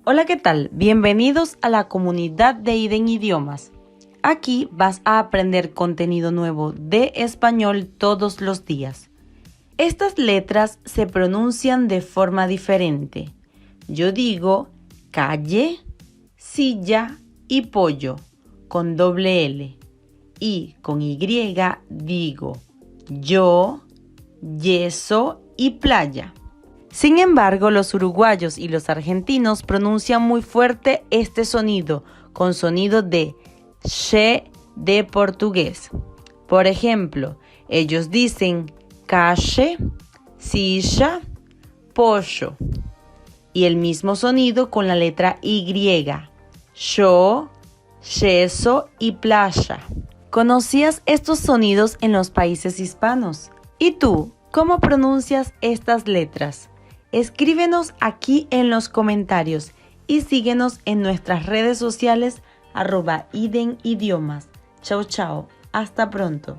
Hola, ¿qué tal? Bienvenidos a la comunidad de Iden Idiomas. Aquí vas a aprender contenido nuevo de español todos los días. Estas letras se pronuncian de forma diferente. Yo digo calle, silla y pollo con doble L. Y con Y digo yo, yeso y playa. Sin embargo, los uruguayos y los argentinos pronuncian muy fuerte este sonido, con sonido de she de portugués. Por ejemplo, ellos dicen calle, silla, pollo. Y el mismo sonido con la letra Y, yo, yeso y playa. ¿Conocías estos sonidos en los países hispanos? ¿Y tú, cómo pronuncias estas letras? Escríbenos aquí en los comentarios y síguenos en nuestras redes sociales @idenidiomas. Chao, chao. Hasta pronto.